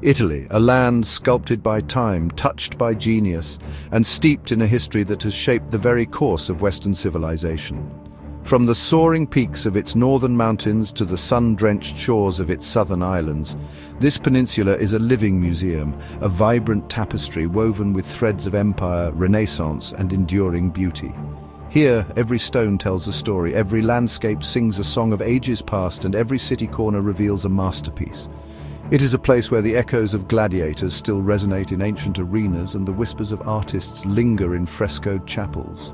Italy, a land sculpted by time, touched by genius, and steeped in a history that has shaped the very course of Western civilization. From the soaring peaks of its northern mountains to the sun-drenched shores of its southern islands, this peninsula is a living museum, a vibrant tapestry woven with threads of empire, renaissance, and enduring beauty. Here, every stone tells a story, every landscape sings a song of ages past, and every city corner reveals a masterpiece. It is a place where the echoes of gladiators still resonate in ancient arenas and the whispers of artists linger in frescoed chapels.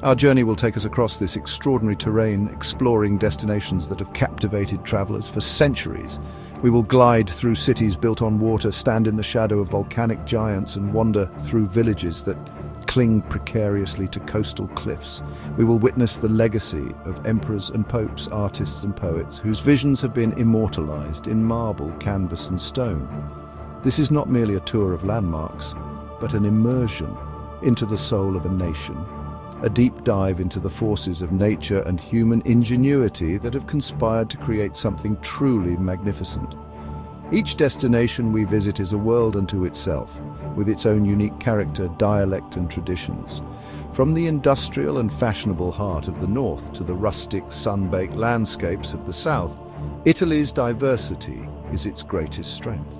Our journey will take us across this extraordinary terrain, exploring destinations that have captivated travelers for centuries. We will glide through cities built on water, stand in the shadow of volcanic giants, and wander through villages that cling precariously to coastal cliffs. We will witness the legacy of emperors and popes, artists and poets, whose visions have been immortalized in marble, canvas and stone. This is not merely a tour of landmarks, but an immersion into the soul of a nation. A deep dive into the forces of nature and human ingenuity that have conspired to create something truly magnificent. Each destination we visit is a world unto itself, with its own unique character, dialect and traditions. From the industrial and fashionable heart of the north to the rustic, sun-baked landscapes of the south, Italy's diversity is its greatest strength.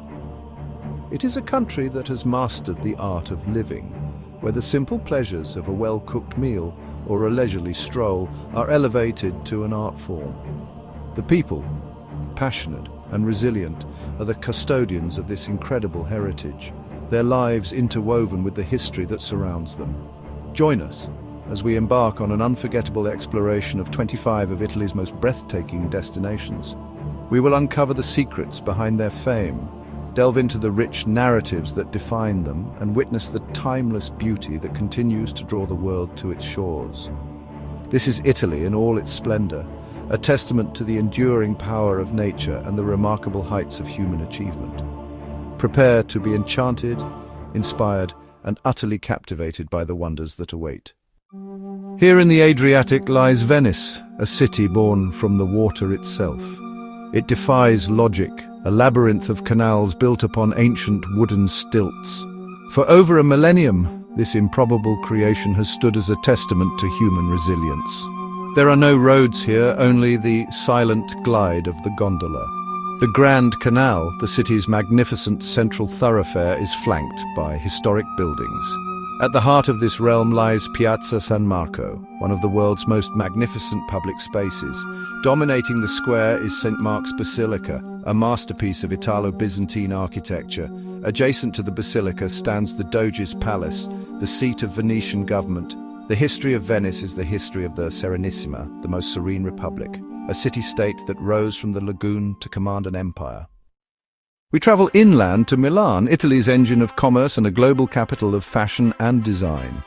It is a country that has mastered the art of living, where the simple pleasures of a well-cooked meal or a leisurely stroll are elevated to an art form. The people, passionate and resilient, are the custodians of this incredible heritage, their lives interwoven with the history that surrounds them. Join us as we embark on an unforgettable exploration of 25 of Italy's most breathtaking destinations. We will uncover the secrets behind their fame, delve into the rich narratives that define them, and witness the timeless beauty that continues to draw the world to its shores. This is Italy in all its splendor, a testament to the enduring power of nature and the remarkable heights of human achievement. Prepare to be enchanted, inspired, and utterly captivated by the wonders that await. Here in the Adriatic lies Venice, a city born from the water itself. It defies logic, a labyrinth of canals built upon ancient wooden stilts. For over a millennium, this improbable creation has stood as a testament to human resilience. There are no roads here, only the silent glide of the gondola. The Grand Canal, the city's magnificent central thoroughfare, is flanked by historic buildings. At the heart of this realm lies Piazza San Marco, one of the world's most magnificent public spaces. Dominating the square is St. Mark's Basilica, a masterpiece of Italo-Byzantine architecture. Adjacent to the basilica stands the Doge's Palace, the seat of Venetian government. The history of Venice is the history of the Serenissima, the most serene republic, a city-state that rose from the lagoon to command an empire. We travel inland to Milan, Italy's engine of commerce and a global capital of fashion and design.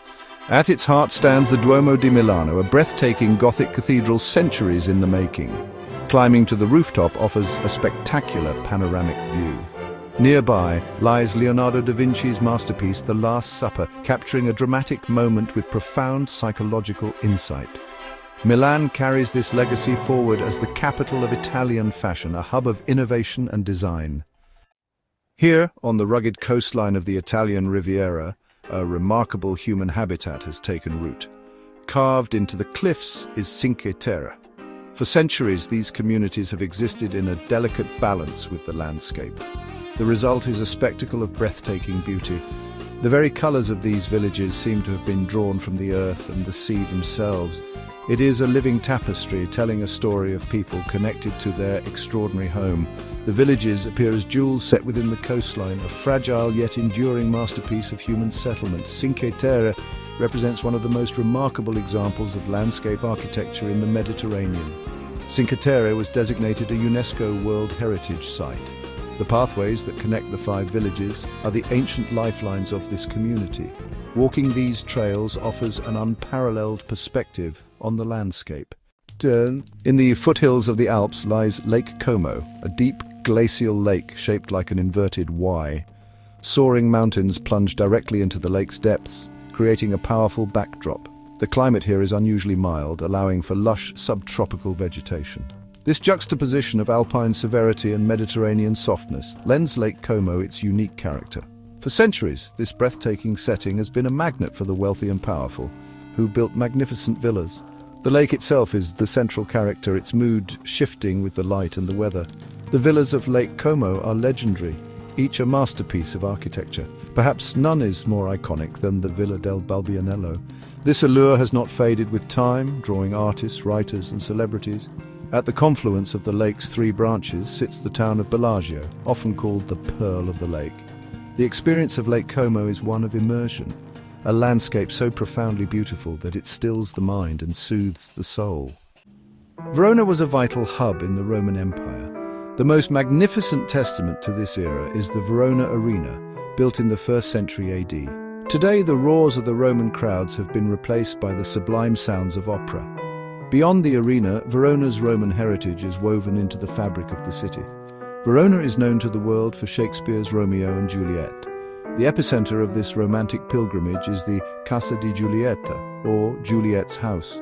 At its heart stands the Duomo di Milano, a breathtaking Gothic cathedral centuries in the making. Climbing to the rooftop offers a spectacular panoramic view. Nearby lies Leonardo da Vinci's masterpiece, The Last Supper, capturing a dramatic moment with profound psychological insight. Milan carries this legacy forward as the capital of Italian fashion, a hub of innovation and design. Here, on the rugged coastline of the Italian Riviera, a remarkable human habitat has taken root. Carved into the cliffs is Cinque Terre. For centuries, these communities have existed in a delicate balance with the landscape. The result is a spectacle of breathtaking beauty. The very colors of these villages seem to have been drawn from the earth and the sea themselves. It is a living tapestry telling a story of people connected to their extraordinary home. The villages appear as jewels set within the coastline, a fragile yet enduring masterpiece of human settlement. Cinque Terre represents one of the most remarkable examples of landscape architecture in the Mediterranean. Cinque Terre was designated a UNESCO World Heritage Site. The pathways that connect the 5 villages are the ancient lifelines of this community. Walking these trails offers an unparalleled perspective on the landscape. In the foothills of the Alps lies Lake Como, a deep glacial lake shaped like an inverted Y. Soaring mountains plunge directly into the lake's depths, creating a powerful backdrop. The climate here is unusually mild, allowing for lush subtropical vegetation. This juxtaposition of alpine severity and Mediterranean softness lends Lake Como its unique character. For centuries, this breathtaking setting has been a magnet for the wealthy and powerful, who built magnificent villas. The lake itself is the central character, its mood shifting with the light and the weather. The villas of Lake Como are legendary, each a masterpiece of architecture. Perhaps none is more iconic than the Villa del Balbianello. This allure has not faded with time, drawing artists, writers and celebrities. At the confluence of the lake's three branches sits the town of Bellagio, often called the Pearl of the Lake. The experience of Lake Como is one of immersion, a landscape so profoundly beautiful that it stills the mind and soothes the soul. Verona was a vital hub in the Roman Empire. The most magnificent testament to this era is the Verona Arena, built in the 1st century AD. Today, the roars of the Roman crowds have been replaced by the sublime sounds of opera. Beyond the arena, Verona's Roman heritage is woven into the fabric of the city. Verona is known to the world for Shakespeare's Romeo and Juliet. The epicenter of this romantic pilgrimage is the Casa di Giulietta, or Juliet's house.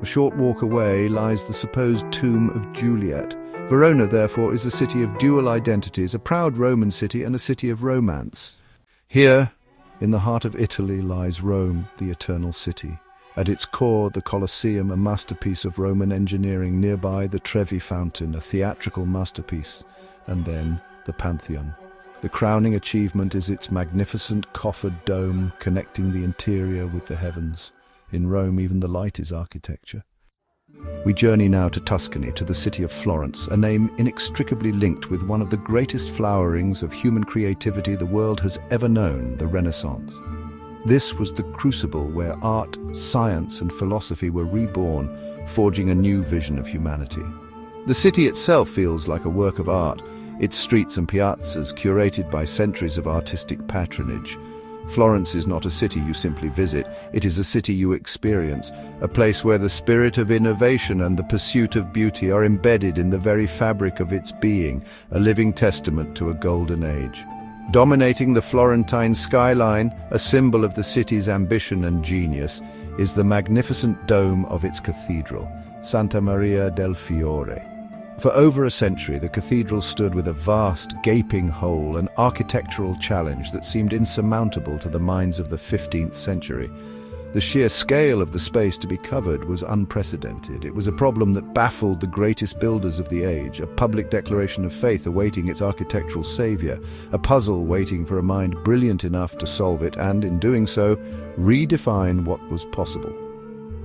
A short walk away lies the supposed tomb of Juliet. Verona, therefore, is a city of dual identities, a proud Roman city and a city of romance. Here, in the heart of Italy, lies Rome, the eternal city. At its core, the Colosseum, a masterpiece of Roman engineering. Nearby, the Trevi Fountain, a theatrical masterpiece. And then, the Pantheon. The crowning achievement is its magnificent coffered dome connecting the interior with the heavens. In Rome, even the light is architecture. We journey now to Tuscany, to the city of Florence, a name inextricably linked with one of the greatest flowerings of human creativity the world has ever known, the Renaissance. This was the crucible where art, science and philosophy were reborn, forging a new vision of humanity. The city itself feels like a work of art, its streets and piazzas curated by centuries of artistic patronage. Florence is not a city you simply visit, it is a city you experience, a place where the spirit of innovation and the pursuit of beauty are embedded in the very fabric of its being, a living testament to a golden age. Dominating the Florentine skyline, a symbol of the city's ambition and genius, is the magnificent dome of its cathedral, Santa Maria del Fiore. For over a century, the cathedral stood with a vast, gaping hole, an architectural challenge that seemed insurmountable to the minds of the 15th century. The sheer scale of the space to be covered was unprecedented. It was a problem that baffled the greatest builders of the age, a public declaration of faith awaiting its architectural savior, a puzzle waiting for a mind brilliant enough to solve it and, in doing so, redefine what was possible.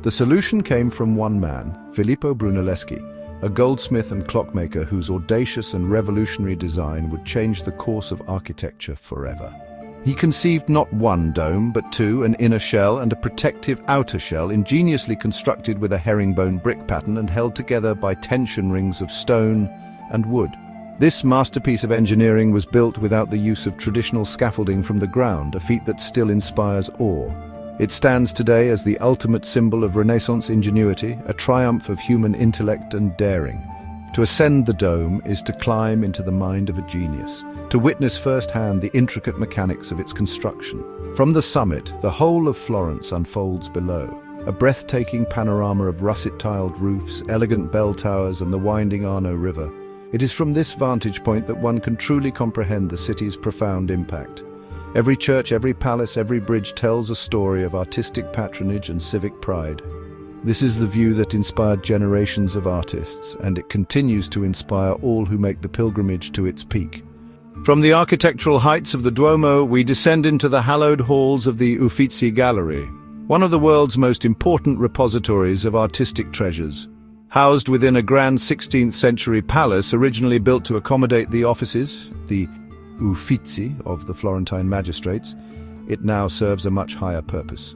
The solution came from one man, Filippo Brunelleschi, a goldsmith and clockmaker whose audacious and revolutionary design would change the course of architecture forever. He conceived not one dome, but two, an inner shell and a protective outer shell, ingeniously constructed with a herringbone brick pattern and held together by tension rings of stone and wood. This masterpiece of engineering was built without the use of traditional scaffolding from the ground, a feat that still inspires awe. It stands today as the ultimate symbol of Renaissance ingenuity, a triumph of human intellect and daring. To ascend the dome is to climb into the mind of a genius, to witness firsthand the intricate mechanics of its construction. From the summit, the whole of Florence unfolds below, a breathtaking panorama of russet-tiled roofs, elegant bell towers and the winding Arno River. It is from this vantage point that one can truly comprehend the city's profound impact. Every church, every palace, every bridge tells a story of artistic patronage and civic pride. This is the view that inspired generations of artists, and it continues to inspire all who make the pilgrimage to its peak. From the architectural heights of the Duomo, we descend into the hallowed halls of the Uffizi Gallery, one of the world's most important repositories of artistic treasures. Housed within a grand 16th century palace originally built to accommodate the offices, the Uffizi of the Florentine magistrates, it now serves a much higher purpose.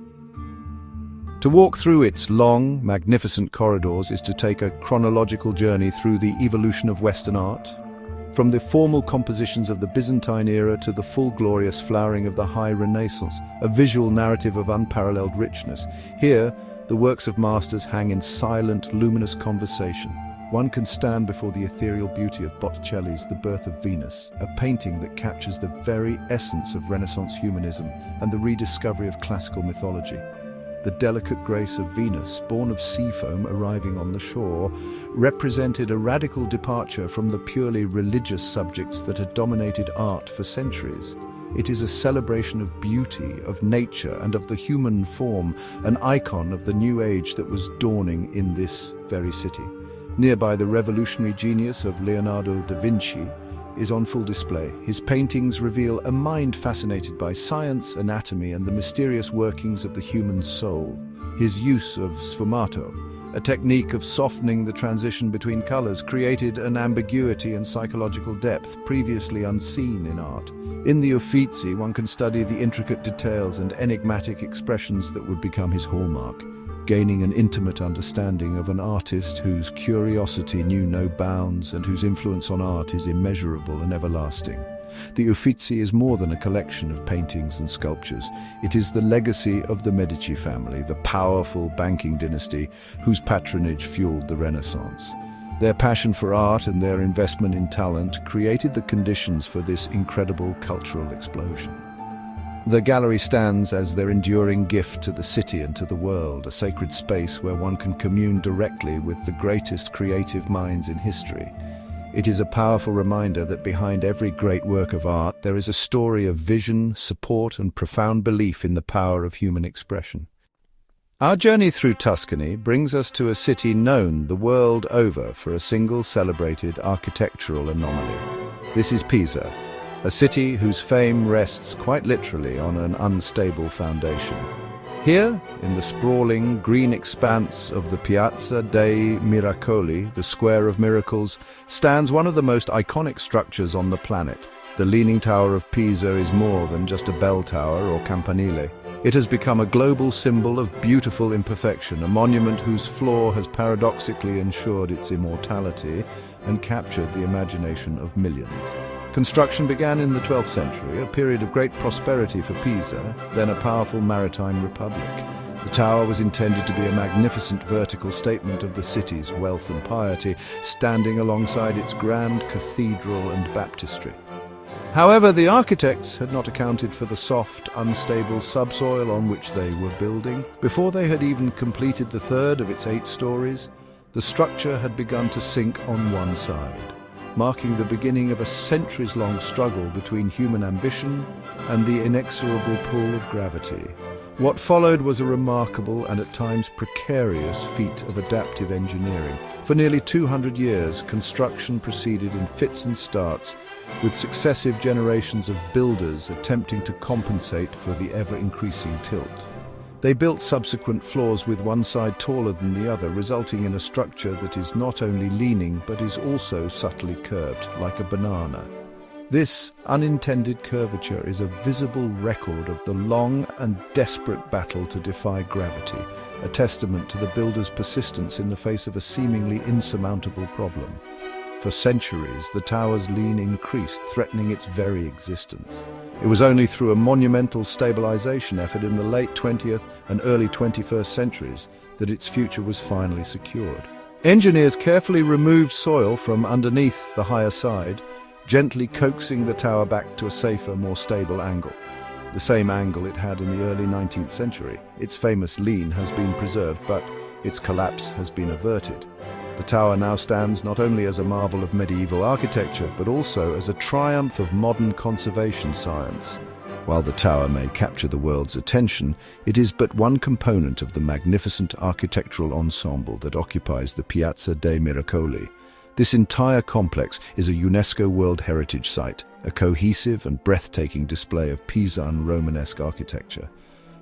To walk through its long, magnificent corridors is to take a chronological journey through the evolution of Western art, from the formal compositions of the Byzantine era to the full glorious flowering of the High Renaissance, a visual narrative of unparalleled richness. Here, the works of masters hang in silent, luminous conversation. One can stand before the ethereal beauty of Botticelli's The Birth of Venus, a painting that captures the very essence of Renaissance humanism and the rediscovery of classical mythology. The delicate grace of Venus, born of sea foam arriving on the shore, represented a radical departure from the purely religious subjects that had dominated art for centuries. It is a celebration of beauty, of nature, and of the human form, an icon of the new age that was dawning in this very city. Nearby, the revolutionary genius of Leonardo da Vinci is on full display. His paintings reveal a mind fascinated by science, anatomy, and the mysterious workings of the human soul. His use of sfumato, a technique of softening the transition between colors, created an ambiguity and psychological depth previously unseen in art. In the Uffizi, one can study the intricate details and enigmatic expressions that would become his hallmark, gaining an intimate understanding of an artist whose curiosity knew no bounds and whose influence on art is immeasurable and everlasting. The Uffizi is more than a collection of paintings and sculptures. It is the legacy of the Medici family, the powerful banking dynasty whose patronage fueled the Renaissance. Their passion for art and their investment in talent created the conditions for this incredible cultural explosion. The gallery stands as their enduring gift to the city and to the world, a sacred space where one can commune directly with the greatest creative minds in history. It is a powerful reminder that behind every great work of art there is a story of vision, support, and profound belief in the power of human expression. Our journey through Tuscany brings us to a city known the world over for a single celebrated architectural anomaly. This is Pisa, a city whose fame rests quite literally on an unstable foundation. Here, in the sprawling green expanse of the Piazza dei Miracoli, the Square of Miracles, stands one of the most iconic structures on the planet. The Leaning Tower of Pisa is more than just a bell tower or campanile. It has become a global symbol of beautiful imperfection, a monument whose flaw has paradoxically ensured its immortality and captured the imagination of millions. Construction began in the 12th century, a period of great prosperity for Pisa, then a powerful maritime republic. The tower was intended to be a magnificent vertical statement of the city's wealth and piety, standing alongside its grand cathedral and baptistry. However, the architects had not accounted for the soft, unstable subsoil on which they were building. Before they had even completed the third of its 8 stories, the structure had begun to sink on one side, marking the beginning of a centuries-long struggle between human ambition and the inexorable pull of gravity. What followed was a remarkable and at times precarious feat of adaptive engineering. For nearly 200 years, construction proceeded in fits and starts, with successive generations of builders attempting to compensate for the ever-increasing tilt. They built subsequent floors with one side taller than the other, resulting in a structure that is not only leaning but is also subtly curved, like a banana. This unintended curvature is a visible record of the long and desperate battle to defy gravity, a testament to the builder's persistence in the face of a seemingly insurmountable problem. For centuries, the tower's lean increased, threatening its very existence. It was only through a monumental stabilization effort in the late 20th and early 21st centuries that its future was finally secured. Engineers carefully removed soil from underneath the higher side, gently coaxing the tower back to a safer, more stable angle. The same angle it had in the early 19th century. Its famous lean has been preserved, but its collapse has been averted. The tower now stands not only as a marvel of medieval architecture, but also as a triumph of modern conservation science. While the tower may capture the world's attention, it is but one component of the magnificent architectural ensemble that occupies the Piazza dei Miracoli. This entire complex is a UNESCO World Heritage Site, a cohesive and breathtaking display of Pisan Romanesque architecture.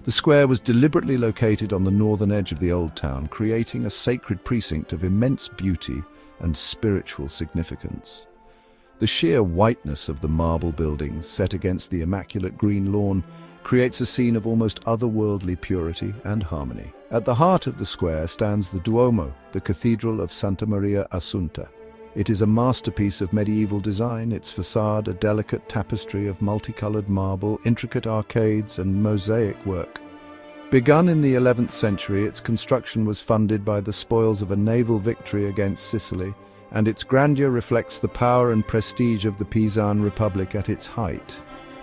The square was deliberately located on the northern edge of the Old Town, creating a sacred precinct of immense beauty and spiritual significance. The sheer whiteness of the marble buildings, set against the immaculate green lawn, creates a scene of almost otherworldly purity and harmony. At the heart of the square stands the Duomo, the Cathedral of Santa Maria Assunta. It is a masterpiece of medieval design, its facade a delicate tapestry of multicolored marble, intricate arcades, and mosaic work. Begun in the 11th century, its construction was funded by the spoils of a naval victory against Sicily, and its grandeur reflects the power and prestige of the Pisan Republic at its height.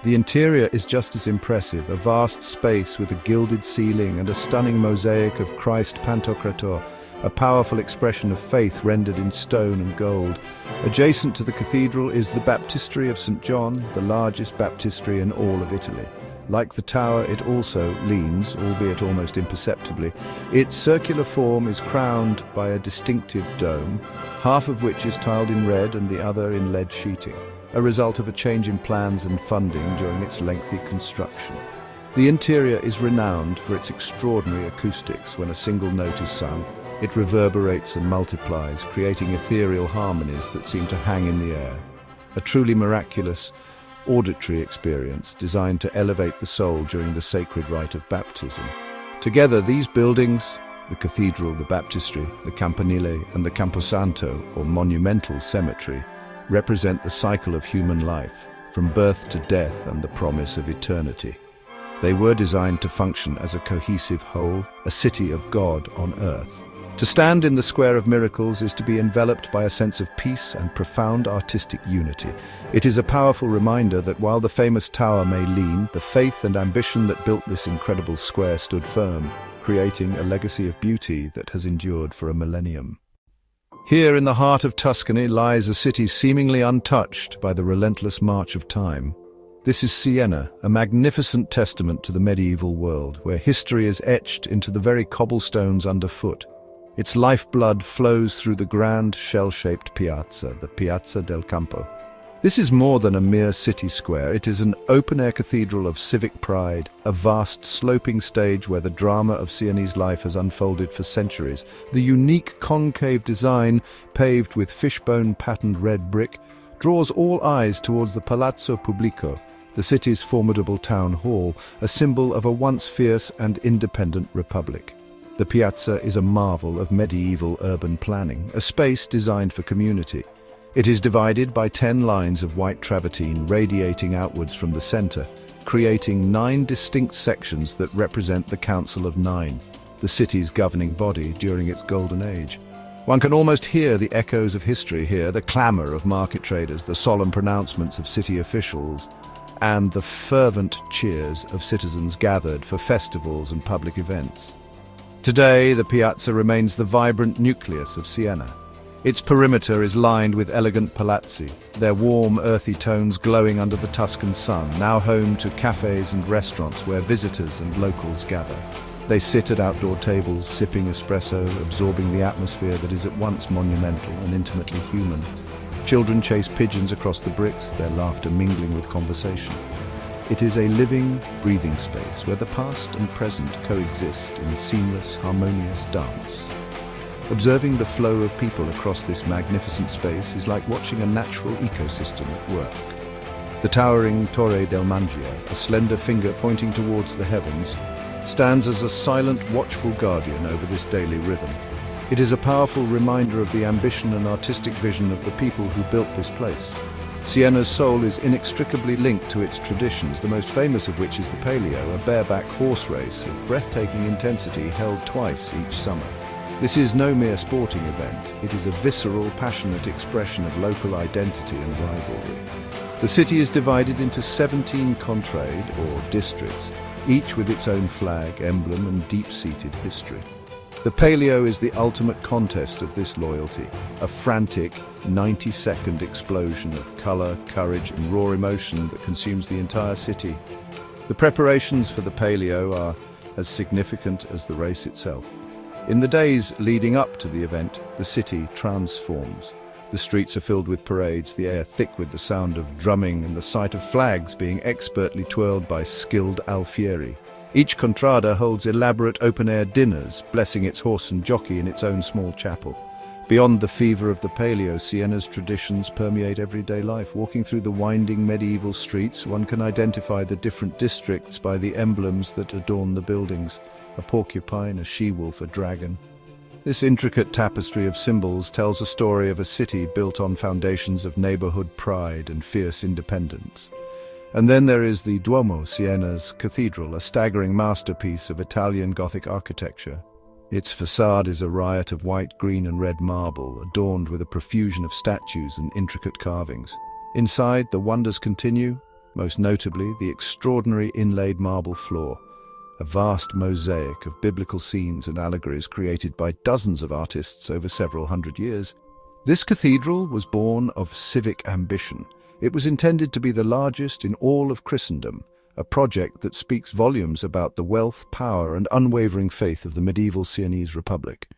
The interior is just as impressive, a vast space with a gilded ceiling and a stunning mosaic of Christ Pantocrator, a powerful expression of faith rendered in stone and gold. Adjacent to the cathedral is the baptistry of St. John, the largest baptistry in all of Italy. Like the tower, it also leans, albeit almost imperceptibly. Its circular form is crowned by a distinctive dome, half of which is tiled in red and the other in lead sheeting, a result of a change in plans and funding during its lengthy construction. The interior is renowned for its extraordinary acoustics. When a single note is sung, it reverberates and multiplies, creating ethereal harmonies that seem to hang in the air. A truly miraculous auditory experience designed to elevate the soul during the sacred rite of baptism. Together, these buildings, the cathedral, the baptistry, the campanile, and the camposanto, or monumental cemetery, represent the cycle of human life, from birth to death and the promise of eternity. They were designed to function as a cohesive whole, a city of God on earth. To stand in the Square of Miracles is to be enveloped by a sense of peace and profound artistic unity. It is a powerful reminder that while the famous tower may lean, the faith and ambition that built this incredible square stood firm, creating a legacy of beauty that has endured for a millennium. Here in the heart of Tuscany lies a city seemingly untouched by the relentless march of time. This is Siena, a magnificent testament to the medieval world, where history is etched into the very cobblestones underfoot. Its lifeblood flows through the grand shell-shaped piazza, the Piazza del Campo. This is more than a mere city square. It is an open-air cathedral of civic pride, a vast sloping stage where the drama of Sienese life has unfolded for centuries. The unique concave design, paved with fishbone-patterned red brick, draws all eyes towards the Palazzo Pubblico, the city's formidable town hall, a symbol of a once fierce and independent republic. The piazza is a marvel of medieval urban planning, a space designed for community. It is divided by 10 lines of white travertine radiating outwards from the center, creating 9 distinct sections that represent the Council of Nine, the city's governing body during its golden age. One can almost hear the echoes of history here, the clamor of market traders, the solemn pronouncements of city officials, and the fervent cheers of citizens gathered for festivals and public events. Today, the piazza remains the vibrant nucleus of Siena. Its perimeter is lined with elegant palazzi, their warm, earthy tones glowing under the Tuscan sun, now home to cafes and restaurants where visitors and locals gather. They sit at outdoor tables, sipping espresso, absorbing the atmosphere that is at once monumental and intimately human. Children chase pigeons across the bricks, their laughter mingling with conversation. It is a living, breathing space where the past and present coexist in seamless, harmonious dance. Observing the flow of people across this magnificent space is like watching a natural ecosystem at work. The towering Torre del Mangia, a slender finger pointing towards the heavens, stands as a silent, watchful guardian over this daily rhythm. It is a powerful reminder of the ambition and artistic vision of the people who built this place. Siena's soul is inextricably linked to its traditions, the most famous of which is the Palio, a bareback horse race of breathtaking intensity held twice each summer. This is no mere sporting event. It is a visceral, passionate expression of local identity and rivalry. The city is divided into 17 contrade, or districts, each with its own flag, emblem, and deep-seated history. The Palio is the ultimate contest of this loyalty, a frantic, 90-second explosion of color, courage, and raw emotion that consumes the entire city. The preparations for the Palio are as significant as the race itself. In the days leading up to the event, the city transforms. The streets are filled with parades, the air thick with the sound of drumming and the sight of flags being expertly twirled by skilled alfieri. Each contrada holds elaborate open-air dinners, blessing its horse and jockey in its own small chapel. Beyond the fever of the Palio, Siena's traditions permeate everyday life. Walking through the winding medieval streets, one can identify the different districts by the emblems that adorn the buildings: a porcupine, a she-wolf, a dragon. This intricate tapestry of symbols tells a story of a city built on foundations of neighborhood pride and fierce independence. And then there is the Duomo, Siena's cathedral, a staggering masterpiece of Italian Gothic architecture. Its facade is a riot of white, green, and red marble, adorned with a profusion of statues and intricate carvings. Inside, the wonders continue. most notably the extraordinary inlaid marble floor, a vast mosaic of biblical scenes and allegories created by dozens of artists over several hundred years. This cathedral was born of civic ambition. It was intended to be the largest in all of Christendom, a project that speaks volumes about the wealth, power, and unwavering faith of the medieval Sienese Republic.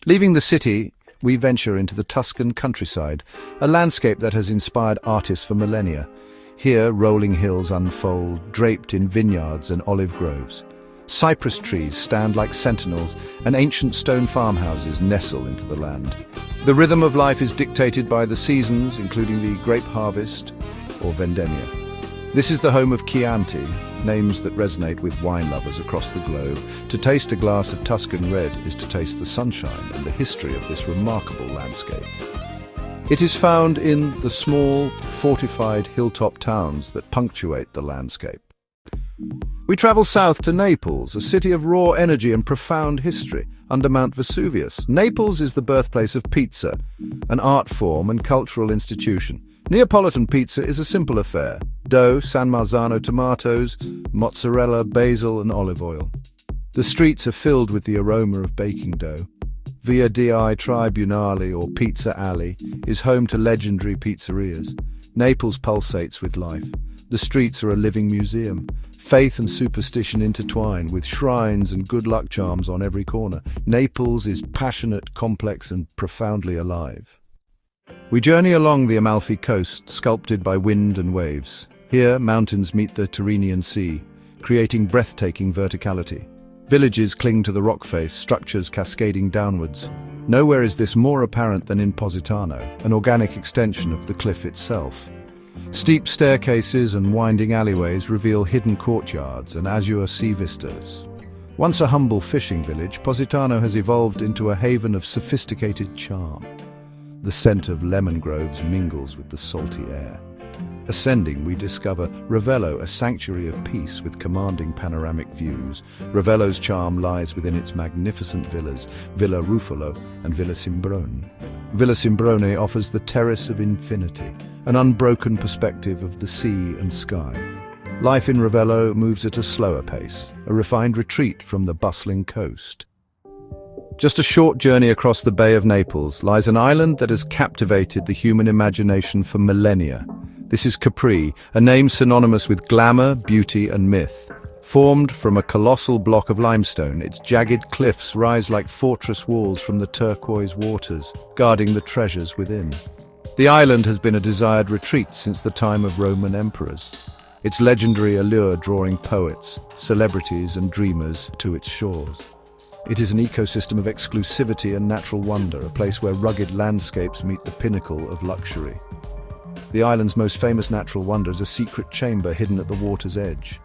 Leaving the city, we venture into the Tuscan countryside, a landscape that has inspired artists for millennia. Here, rolling hills unfold, draped in vineyards and olive groves. Cypress trees stand like sentinels, and ancient stone farmhouses nestle into the land. The rhythm of life is dictated by the seasons, including the grape harvest or vendemmia. This is the home of Chianti, names that resonate with wine lovers across the globe. To taste a glass of Tuscan red is to taste the sunshine and the history of this remarkable landscape. It is found in the small, fortified hilltop towns that punctuate the landscape. We travel south to Naples, a city of raw energy and profound history, under Mount Vesuvius. Naples is the birthplace of pizza, an art form and cultural institution. Neapolitan pizza is a simple affair: dough, San Marzano tomatoes, mozzarella, basil, and olive oil. The streets are filled with the aroma of baking dough. Via di Tribunale, or Pizza Alley, is home to legendary pizzerias. Naples pulsates with life. The streets are a living museum. Faith and superstition intertwine, with shrines and good luck charms on every corner. Naples is passionate, complex, and profoundly alive. We journey along the Amalfi Coast, sculpted by wind and waves. Here, mountains meet the Tyrrhenian Sea, creating breathtaking verticality. Villages cling to the rock face, structures cascading downwards. Nowhere is this more apparent than in Positano, an organic extension of the cliff itself. Steep staircases and winding alleyways reveal hidden courtyards and azure sea vistas. Once a humble fishing village, Positano has evolved into a haven of sophisticated charm. The scent of lemon groves mingles with the salty air. Ascending, we discover Ravello, a sanctuary of peace with commanding panoramic views. Ravello's charm lies within its magnificent villas, Villa Ruffolo and Villa Simbrone. Villa Simbrone offers the terrace of infinity, an unbroken perspective of the sea and sky. Life in Ravello moves at a slower pace, a refined retreat from the bustling coast. Just a short journey across the Bay of Naples lies an island that has captivated the human imagination for millennia. This is Capri, a name synonymous with glamour, beauty, and myth. Formed from a colossal block of limestone, its jagged cliffs rise like fortress walls from the turquoise waters, guarding the treasures within. The island has been a desired retreat since the time of Roman emperors, its legendary allure drawing poets, celebrities, and dreamers to its shores. It is an ecosystem of exclusivity and natural wonder, a place where rugged landscapes meet the pinnacle of luxury. The island's most famous natural wonder is a secret chamber hidden at the water's edge.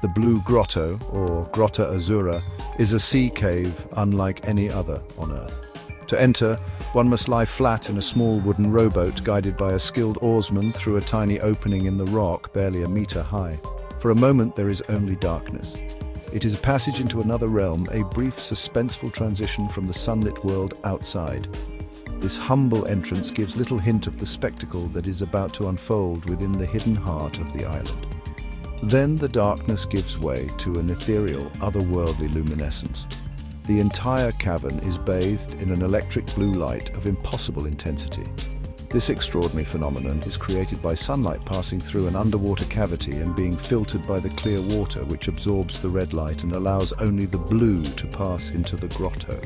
The Blue Grotto, or Grotta Azzurra, is a sea cave unlike any other on Earth. To enter, one must lie flat in a small wooden rowboat guided by a skilled oarsman through a tiny opening in the rock barely a meter high. For a moment there is only darkness. It is a passage into another realm, a brief, suspenseful transition from the sunlit world outside. This humble entrance gives little hint of the spectacle that is about to unfold within the hidden heart of the island. Then the darkness gives way to an ethereal, otherworldly luminescence. The entire cavern is bathed in an electric blue light of impossible intensity. This extraordinary phenomenon is created by sunlight passing through an underwater cavity and being filtered by the clear water, which absorbs the red light and allows only the blue to pass into the grotto.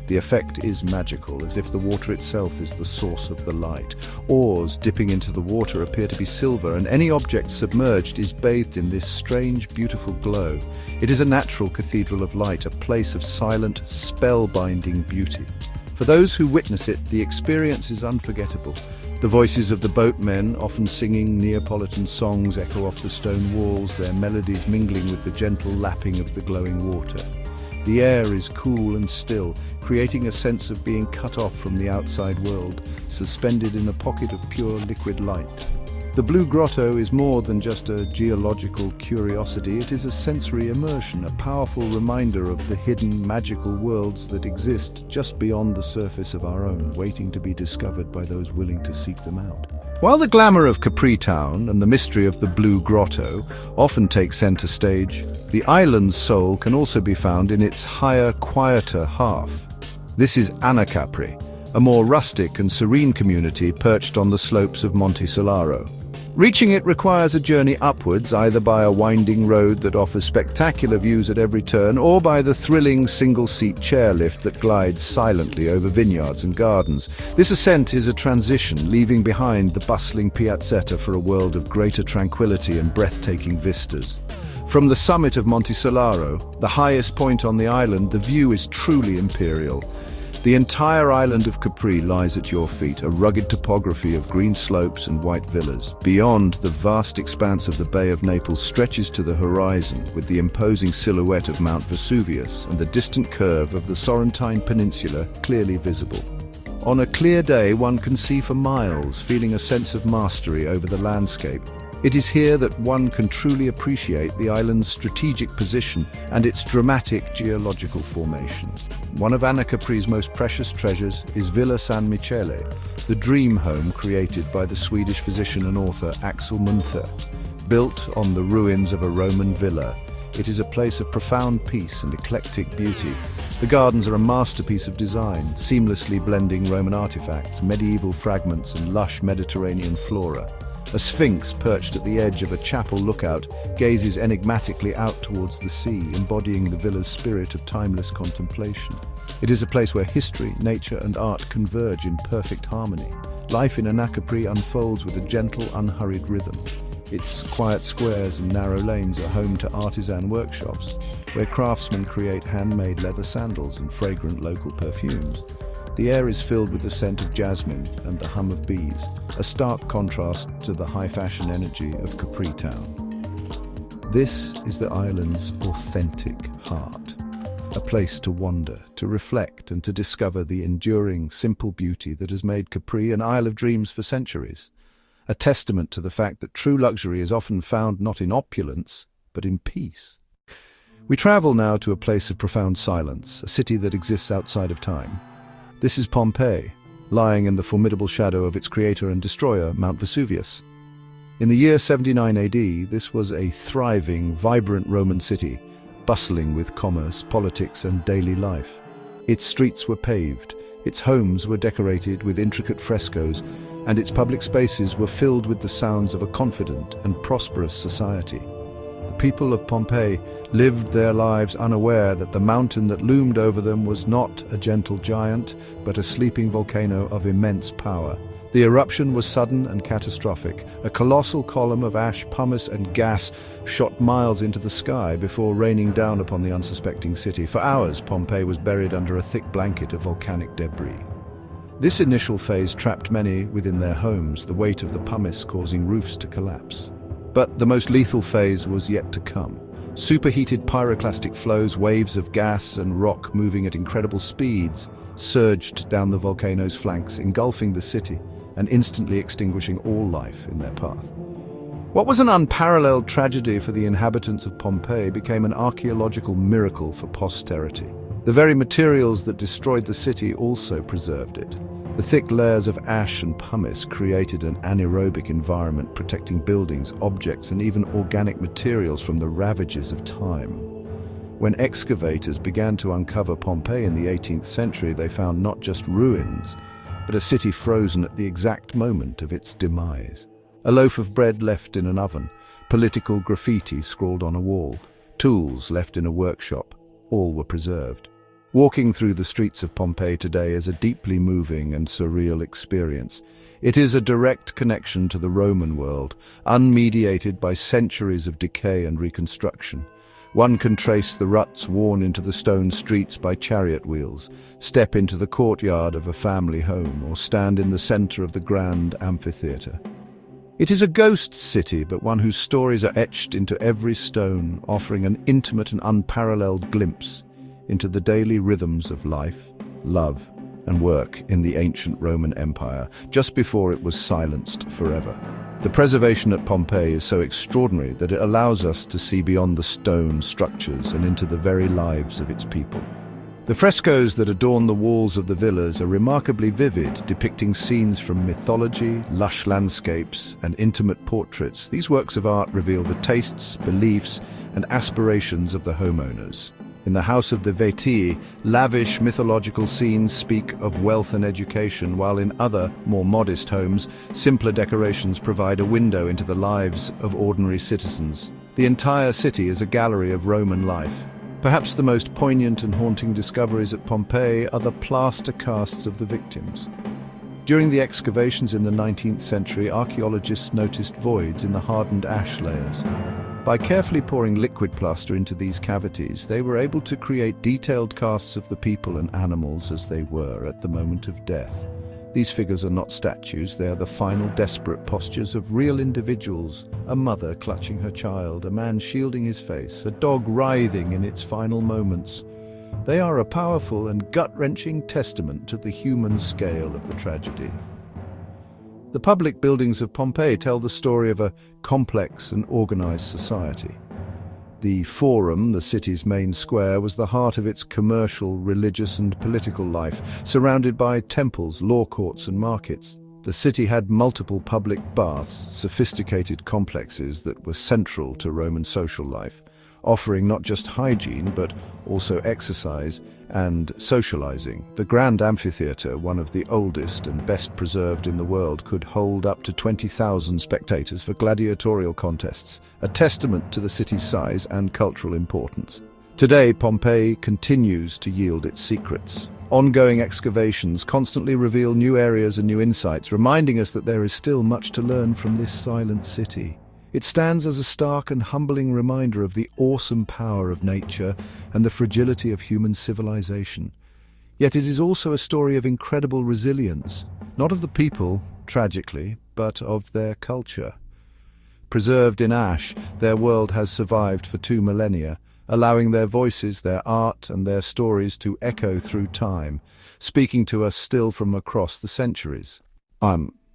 The effect is magical, as if the water itself is the source of the light. Oars dipping into the water appear to be silver, and any object submerged is bathed in this strange, beautiful glow. It is a natural cathedral of light, a place of silent, spellbinding beauty. For those who witness it, the experience is unforgettable. The voices of the boatmen, often singing Neapolitan songs, echo off the stone walls, their melodies mingling with the gentle lapping of the glowing water. The air is cool and still, creating a sense of being cut off from the outside world, suspended in a pocket of pure liquid light. The Blue Grotto is more than just a geological curiosity. It is a sensory immersion, a powerful reminder of the hidden magical worlds that exist just beyond the surface of our own, waiting to be discovered by those willing to seek them out. While the glamour of Capri town and the mystery of the Blue Grotto often take center stage, the island's soul can also be found in its higher, quieter half. This is Capri, a more rustic and serene community perched on the slopes of Monte Solaro. Reaching it requires a journey upwards, either by a winding road that offers spectacular views at every turn, or by the thrilling single-seat chairlift that glides silently over vineyards and gardens. This ascent is a transition, leaving behind the bustling piazzetta for a world of greater tranquility and breathtaking vistas. From the summit of Monte Solaro, the highest point on the island, the view is truly imperial. The entire island of Capri lies at your feet, a rugged topography of green slopes and white villas. Beyond, the vast expanse of the Bay of Naples stretches to the horizon, with the imposing silhouette of Mount Vesuvius and the distant curve of the Sorrentine Peninsula clearly visible. On a clear day, one can see for miles, feeling a sense of mastery over the landscape. It is here that one can truly appreciate the island's strategic position and its dramatic geological formation. One of Capri's most precious treasures is Villa San Michele, the dream home created by the Swedish physician and author Axel Munther. Built on the ruins of a Roman villa, it is a place of profound peace and eclectic beauty. The gardens are a masterpiece of design, seamlessly blending Roman artifacts, medieval fragments, and lush Mediterranean flora. A sphinx perched at the edge of a chapel lookout gazes enigmatically out towards the sea, embodying the villa's spirit of timeless contemplation. It is a place where history, nature, and art converge in perfect harmony. Life in Capri unfolds with a gentle, unhurried rhythm. Its quiet squares and narrow lanes are home to artisan workshops, where craftsmen create handmade leather sandals and fragrant local perfumes. The air is filled with the scent of jasmine and the hum of bees, a stark contrast to the high-fashion energy of Capri town. This is the island's authentic heart, a place to wander, to reflect, and to discover the enduring, simple beauty that has made Capri an Isle of Dreams for centuries, a testament to the fact that true luxury is often found not in opulence, but in peace. We travel now to a place of profound silence, a city that exists outside of time. This is Pompeii, lying in the formidable shadow of its creator and destroyer, Mount Vesuvius. In the year 79 AD, this was a thriving, vibrant Roman city, bustling with commerce, politics, and daily life. Its streets were paved, its homes were decorated with intricate frescoes, and its public spaces were filled with the sounds of a confident and prosperous society. The people of Pompeii lived their lives unaware that the mountain that loomed over them was not a gentle giant, but a sleeping volcano of immense power. The eruption was sudden and catastrophic. A colossal column of ash, pumice, and gas shot miles into the sky before raining down upon the unsuspecting city. For hours, Pompeii was buried under a thick blanket of volcanic debris. This initial phase trapped many within their homes, the weight of the pumice causing roofs to collapse. But the most lethal phase was yet to come. Superheated pyroclastic flows, waves of gas and rock moving at incredible speeds, surged down the volcano's flanks, engulfing the city and instantly extinguishing all life in their path. What was an unparalleled tragedy for the inhabitants of Pompeii became an archaeological miracle for posterity. The very materials that destroyed the city also preserved it. The thick layers of ash and pumice created an anaerobic environment, protecting buildings, objects, and even organic materials from the ravages of time. When excavators began to uncover Pompeii in the 18th century, they found not just ruins, but a city frozen at the exact moment of its demise. A loaf of bread left in an oven, political graffiti scrawled on a wall, tools left in a workshop, all were preserved. Walking through the streets of Pompeii today is a deeply moving and surreal experience. It is a direct connection to the Roman world, unmediated by centuries of decay and reconstruction. One can trace the ruts worn into the stone streets by chariot wheels, step into the courtyard of a family home, or stand in the center of the grand amphitheater. It is a ghost city, but one whose stories are etched into every stone, offering an intimate and unparalleled glimpse into the daily rhythms of life, love, and work in the ancient Roman Empire, just before it was silenced forever. The preservation at Pompeii is so extraordinary that it allows us to see beyond the stone structures and into the very lives of its people. The frescoes that adorn the walls of the villas are remarkably vivid, depicting scenes from mythology, lush landscapes, and intimate portraits. These works of art reveal the tastes, beliefs, and aspirations of the homeowners. In the House of the Vetii, lavish mythological scenes speak of wealth and education, while in other, more modest homes, simpler decorations provide a window into the lives of ordinary citizens. The entire city is a gallery of Roman life. Perhaps the most poignant and haunting discoveries at Pompeii are the plaster casts of the victims. During the excavations in the 19th century, archaeologists noticed voids in the hardened ash layers. By carefully pouring liquid plaster into these cavities, they were able to create detailed casts of the people and animals as they were at the moment of death. These figures are not statues, they are the final desperate postures of real individuals. A mother clutching her child, a man shielding his face, a dog writhing in its final moments. They are a powerful and gut-wrenching testament to the human scale of the tragedy. The public buildings of Pompeii tell the story of a complex and organized society. The Forum, the city's main square, was the heart of its commercial, religious and political life, surrounded by temples, law courts and markets. The city had multiple public baths, sophisticated complexes that were central to Roman social life, offering not just hygiene but also exercise and socializing. The Grand Amphitheatre, one of the oldest and best preserved in the world, could hold up to 20,000 spectators for gladiatorial contests, a testament to the city's size and cultural importance. Today, Pompeii continues to yield its secrets. Ongoing excavations constantly reveal new areas and new insights, reminding us that there is still much to learn from this silent city. It stands as a stark and humbling reminder of the awesome power of nature and the fragility of human civilization. Yet it is also a story of incredible resilience, not of the people, tragically, but of their culture. Preserved in ash, their world has survived for 2 millennia, allowing their voices, their art, and their stories to echo through time, speaking to us still from across the centuries.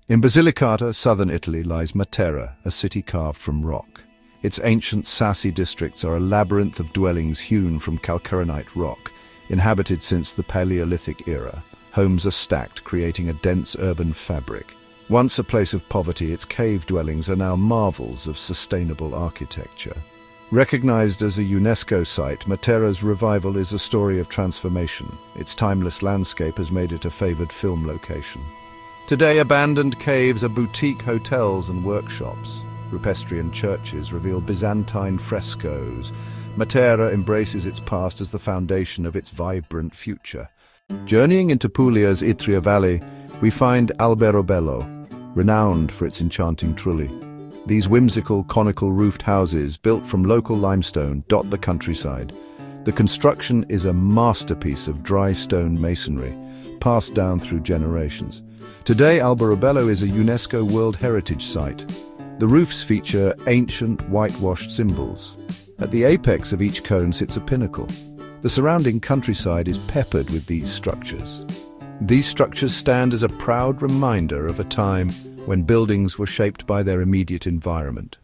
In Basilicata, southern Italy, lies Matera, a city carved from rock. Its ancient Sassi districts are a labyrinth of dwellings hewn from calcarenite rock, inhabited since the Paleolithic era. Homes are stacked, creating a dense urban fabric. Once a place of poverty, its cave dwellings are now marvels of sustainable architecture. Recognized as a UNESCO site, Matera's revival is a story of transformation. Its timeless landscape has made it a favored film location. Today, abandoned caves are boutique hotels and workshops. Rupestrean churches reveal Byzantine frescoes. Matera embraces its past as the foundation of its vibrant future. Journeying into Puglia's Itria Valley, we find Alberobello, renowned for its enchanting trulli. These whimsical, conical-roofed houses, built from local limestone, dot the countryside. The construction is a masterpiece of dry stone masonry, passed down through generations. Today, Alberobello is a UNESCO World Heritage Site. The roofs feature ancient, whitewashed symbols. At the apex of each cone sits a pinnacle. The surrounding countryside is peppered with these structures. These structures stand as a proud reminder of a time when buildings were shaped by their immediate environment.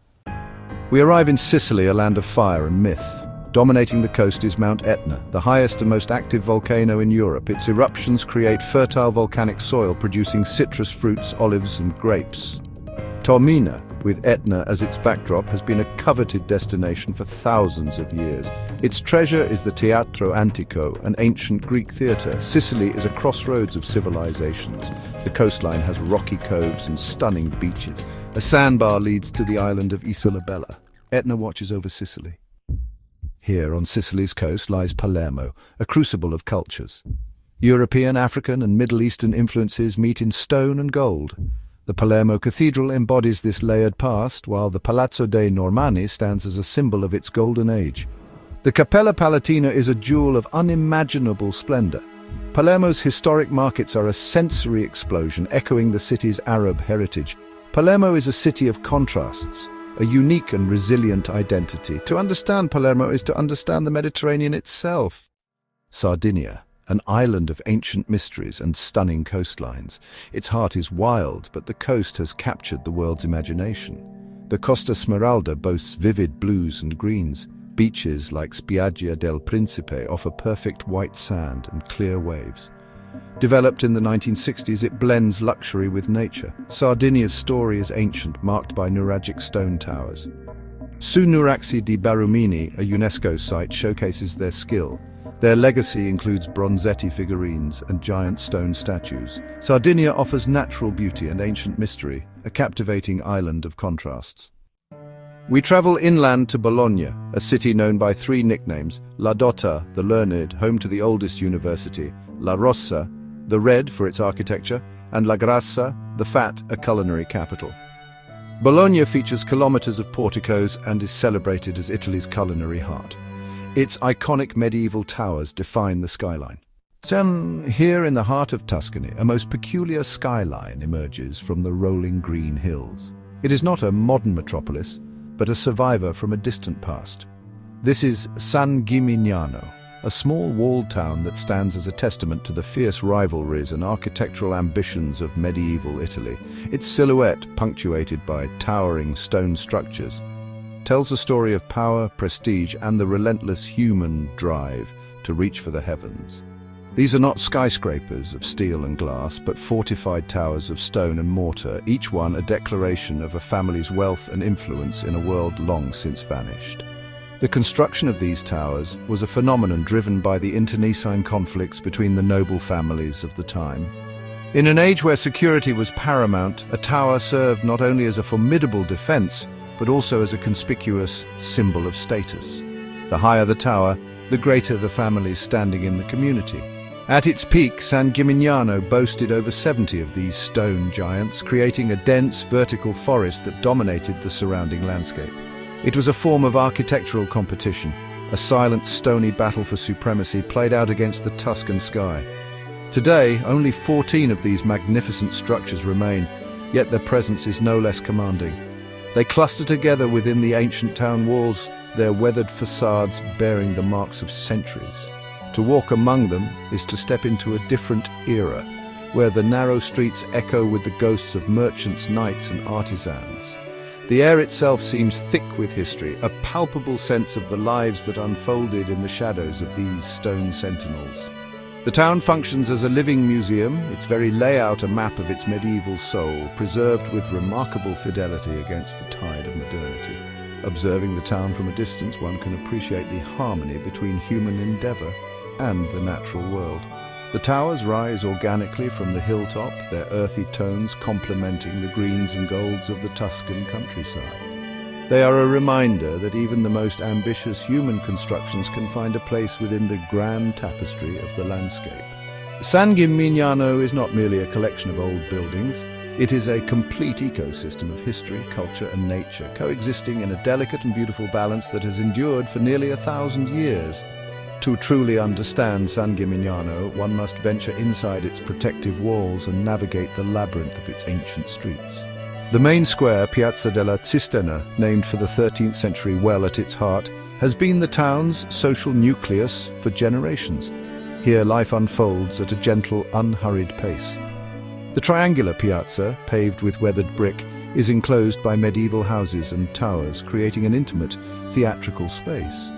We arrive in Sicily, a land of fire and myth. Dominating the coast is Mount Etna, the highest and most active volcano in Europe. Its eruptions create fertile volcanic soil, producing citrus fruits, olives and grapes. Taormina, with Etna as its backdrop, has been a coveted destination for thousands of years. Its treasure is the Teatro Antico, an ancient Greek theatre. Sicily is a crossroads of civilizations. The coastline has rocky coves and stunning beaches. A sandbar leads to the island of Isola Bella. Etna watches over Sicily. Here on Sicily's coast lies Palermo, a crucible of cultures. European, African and Middle Eastern influences meet in stone and gold. The Palermo Cathedral embodies this layered past, while the Palazzo dei Normanni stands as a symbol of its golden age. The Cappella Palatina is a jewel of unimaginable splendor. Palermo's historic markets are a sensory explosion, echoing the city's Arab heritage. Palermo is a city of contrasts, a unique and resilient identity. To understand Palermo is to understand the Mediterranean itself. Sardinia, an island of ancient mysteries and stunning coastlines. Its heart is wild, but the coast has captured the world's imagination. The Costa Smeralda boasts vivid blues and greens. Beaches like Spiaggia del Principe offer perfect white sand and clear waves. Developed in the 1960s, it blends luxury with nature. Sardinia's story is ancient, marked by nuragic stone towers. Su Nuraxi di Barumini, a UNESCO site, showcases their skill. Their legacy includes bronzetti figurines and giant stone statues. Sardinia offers natural beauty and ancient mystery, a captivating island of contrasts. We travel inland to Bologna, a city known by three nicknames: La Dotta, the learned, home to the oldest university; La Rossa, the red for its architecture; and La Grassa, the fat, a culinary capital. Bologna features kilometers of porticos and is celebrated as Italy's culinary heart. Its iconic medieval towers define the skyline. Here in the heart of Tuscany, a most peculiar skyline emerges from the rolling green hills. It is not a modern metropolis, but a survivor from a distant past. This is San Gimignano, a small walled town that stands as a testament to the fierce rivalries and architectural ambitions of medieval Italy. Its silhouette, punctuated by towering stone structures, tells a story of power, prestige, and the relentless human drive to reach for the heavens. These are not skyscrapers of steel and glass, but fortified towers of stone and mortar, each one a declaration of a family's wealth and influence in a world long since vanished. The construction of these towers was a phenomenon driven by the internecine conflicts between the noble families of the time. In an age where security was paramount, a tower served not only as a formidable defense, but also as a conspicuous symbol of status. The higher the tower, the greater the families standing in the community. At its peak, San Gimignano boasted over 70 of these stone giants, creating a dense, vertical forest that dominated the surrounding landscape. It was a form of architectural competition, a silent, stony battle for supremacy played out against the Tuscan sky. Today, only 14 of these magnificent structures remain, yet their presence is no less commanding. They cluster together within the ancient town walls, their weathered facades bearing the marks of centuries. To walk among them is to step into a different era, where the narrow streets echo with the ghosts of merchants, knights, and artisans. The air itself seems thick with history, a palpable sense of the lives that unfolded in the shadows of these stone sentinels. The town functions as a living museum, its very layout a map of its medieval soul, preserved with remarkable fidelity against the tide of modernity. Observing the town from a distance, one can appreciate the harmony between human endeavor and the natural world. The towers rise organically from the hilltop, their earthy tones complementing the greens and golds of the Tuscan countryside. They are a reminder that even the most ambitious human constructions can find a place within the grand tapestry of the landscape. San Gimignano is not merely a collection of old buildings. It is a complete ecosystem of history, culture, and nature, coexisting in a delicate and beautiful balance that has endured for nearly 1,000 years. To truly understand San Gimignano, one must venture inside its protective walls and navigate the labyrinth of its ancient streets. The main square, Piazza della Cisterna, named for the 13th century well at its heart, has been the town's social nucleus for generations. Here life unfolds at a gentle, unhurried pace. The triangular piazza, paved with weathered brick, is enclosed by medieval houses and towers, creating an intimate, theatrical space.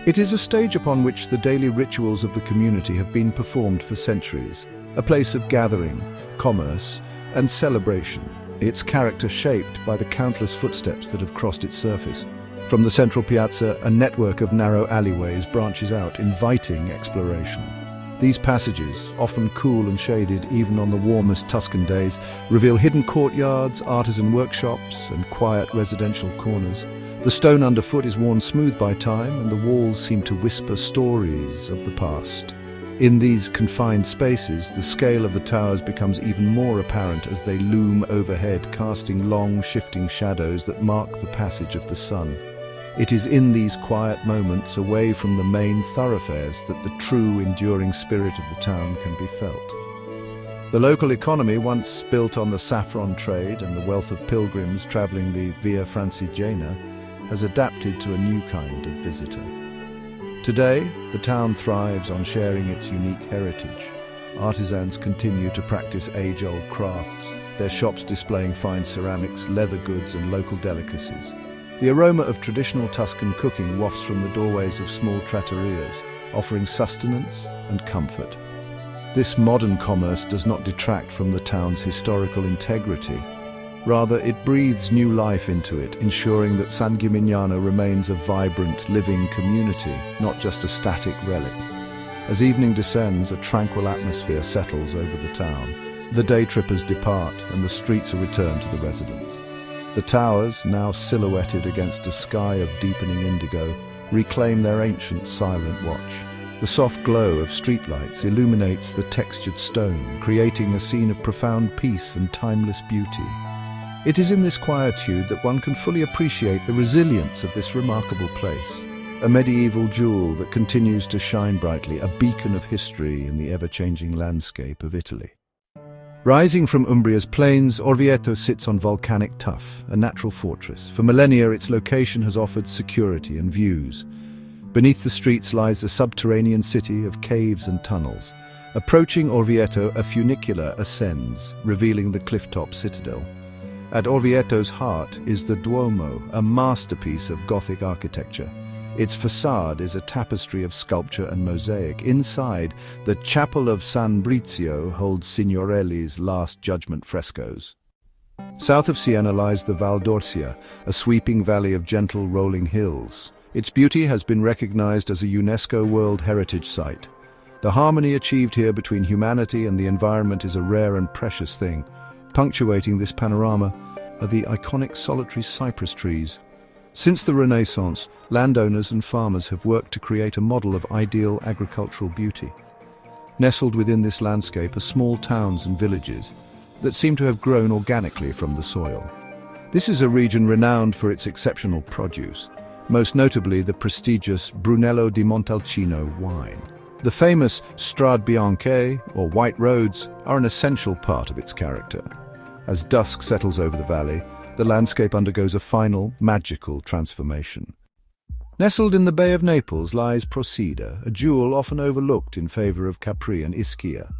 It is a stage upon which the daily rituals of the community have been performed for centuries, a place of gathering, commerce, and celebration, its character shaped by the countless footsteps that have crossed its surface. From the central piazza, a network of narrow alleyways branches out, inviting exploration. These passages, often cool and shaded even on the warmest Tuscan days, reveal hidden courtyards, artisan workshops, and quiet residential corners. The stone underfoot is worn smooth by time, and the walls seem to whisper stories of the past. In these confined spaces, the scale of the towers becomes even more apparent as they loom overhead, casting long, shifting shadows that mark the passage of the sun. It is in these quiet moments, away from the main thoroughfares, that the true, enduring spirit of the town can be felt. The local economy, once built on the saffron trade and the wealth of pilgrims traveling the Via Francigena, has adapted to a new kind of visitor. Today, the town thrives on sharing its unique heritage. Artisans continue to practice age-old crafts, their shops displaying fine ceramics, leather goods, and local delicacies. The aroma of traditional Tuscan cooking wafts from the doorways of small trattorias, offering sustenance and comfort. This modern commerce does not detract from the town's historical integrity. Rather, it breathes new life into it, ensuring that San Gimignano remains a vibrant, living community, not just a static relic. As evening descends, a tranquil atmosphere settles over the town. The day trippers depart, and the streets are returned to the residents. The towers, now silhouetted against a sky of deepening indigo, reclaim their ancient silent watch. The soft glow of streetlights illuminates the textured stone, creating a scene of profound peace and timeless beauty. It is in this quietude that one can fully appreciate the resilience of this remarkable place, a medieval jewel that continues to shine brightly, a beacon of history in the ever-changing landscape of Italy. Rising from Umbria's plains, Orvieto sits on volcanic tuff, a natural fortress. For millennia, its location has offered security and views. Beneath the streets lies a subterranean city of caves and tunnels. Approaching Orvieto, a funicular ascends, revealing the clifftop citadel. At Orvieto's heart is the Duomo, a masterpiece of Gothic architecture. Its facade is a tapestry of sculpture and mosaic. Inside, the Chapel of San Brizio holds Signorelli's Last Judgment frescoes. South of Siena lies the Val d'Orcia, a sweeping valley of gentle rolling hills. Its beauty has been recognized as a UNESCO World Heritage Site. The harmony achieved here between humanity and the environment is a rare and precious thing. Punctuating this panorama are the iconic solitary cypress trees. Since the Renaissance, landowners and farmers have worked to create a model of ideal agricultural beauty. Nestled within this landscape are small towns and villages that seem to have grown organically from the soil. This is a region renowned for its exceptional produce, most notably the prestigious Brunello di Montalcino wine. The famous Strade Bianche, or white roads, are an essential part of its character. As dusk settles over the valley, the landscape undergoes a final, magical transformation. Nestled in the Bay of Naples lies Procida, a jewel often overlooked in favor of Capri and Ischia.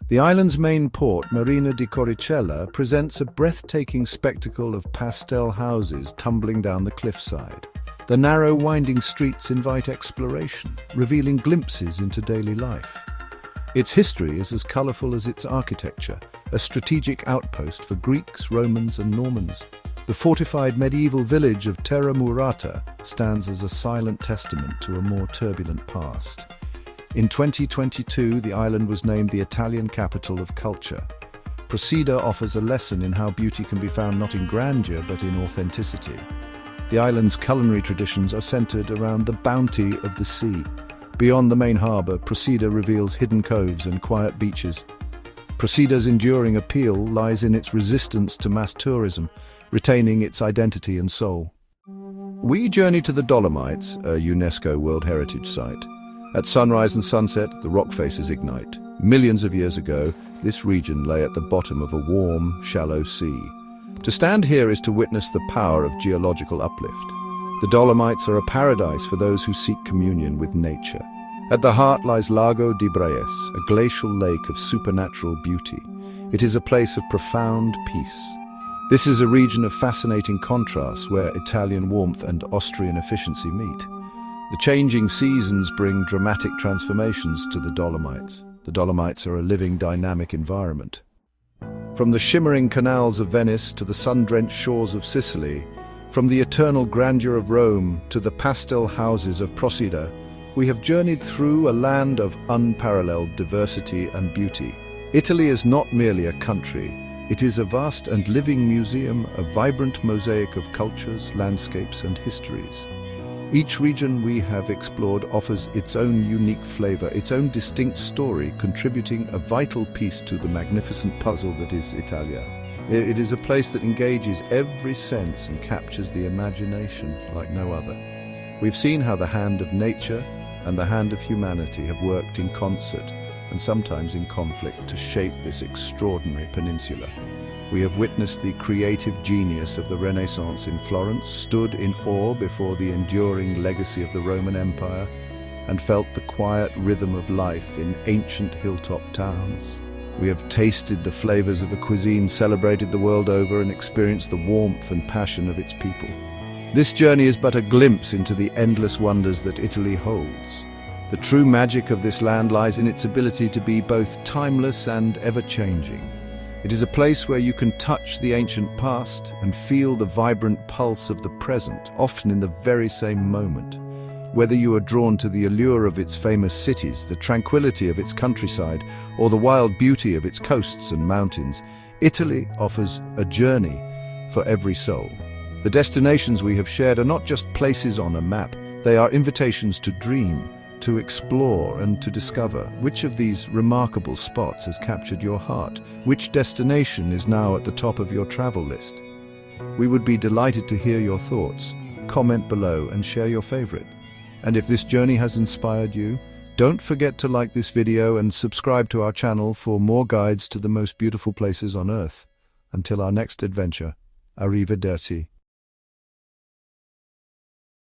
The island's main port, Marina di Coricella, presents a breathtaking spectacle of pastel houses tumbling down the cliffside. The narrow, winding streets invite exploration, revealing glimpses into daily life. Its history is as colorful as its architecture, a strategic outpost for Greeks, Romans, and Normans. The fortified medieval village of Terre stands as a silent testament to a more turbulent past. In 2022, the island was named the Italian capital of culture. Procida offers a lesson in how beauty can be found not in grandeur but in authenticity. The island's culinary traditions are centered around the bounty of the sea. Beyond the main harbor, Procida reveals hidden coves and quiet beaches. Procida's enduring appeal lies in its resistance to mass tourism, retaining its identity and soul. We journey to the Dolomites, a UNESCO World Heritage Site. At sunrise and sunset, the rock faces ignite. Millions of years ago, this region lay at the bottom of a warm, shallow sea. To stand here is to witness the power of geological uplift. The Dolomites are a paradise for those who seek communion with nature. At the heart lies Lago di Braies, a glacial lake of supernatural beauty. It is a place of profound peace. This is a region of fascinating contrasts where Italian warmth and Austrian efficiency meet. The changing seasons bring dramatic transformations to the Dolomites. The Dolomites are a living, dynamic environment. From the shimmering canals of Venice to the sun-drenched shores of Sicily, from the eternal grandeur of Rome to the pastel houses of Procida, we have journeyed through a land of unparalleled diversity and beauty. Italy is not merely a country. It is a vast and living museum, a vibrant mosaic of cultures, landscapes, and histories. Each region we have explored offers its own unique flavor, its own distinct story, contributing a vital piece to the magnificent puzzle that is Italia. It is a place that engages every sense and captures the imagination like no other. We've seen how the hand of nature and the hand of humanity have worked in concert and sometimes in conflict to shape this extraordinary peninsula. We have witnessed the creative genius of the Renaissance in Florence, stood in awe before the enduring legacy of the Roman Empire, and felt the quiet rhythm of life in ancient hilltop towns. We have tasted the flavors of a cuisine celebrated the world over and experienced the warmth and passion of its people. This journey is but a glimpse into the endless wonders that Italy holds. The true magic of this land lies in its ability to be both timeless and ever-changing. It is a place where you can touch the ancient past and feel the vibrant pulse of the present, often in the very same moment. Whether you are drawn to the allure of its famous cities, the tranquility of its countryside, or the wild beauty of its coasts and mountains, Italy offers a journey for every soul. The destinations we have shared are not just places on a map, they are invitations to dream, to explore and to discover. Which of these remarkable spots has captured your heart? Which destination is now at the top of your travel list? We would be delighted to hear your thoughts. Comment below and share your favorite. And if this journey has inspired you, don't forget to like this video and subscribe to our channel for more guides to the most beautiful places on Earth. Until our next adventure, arrivederci.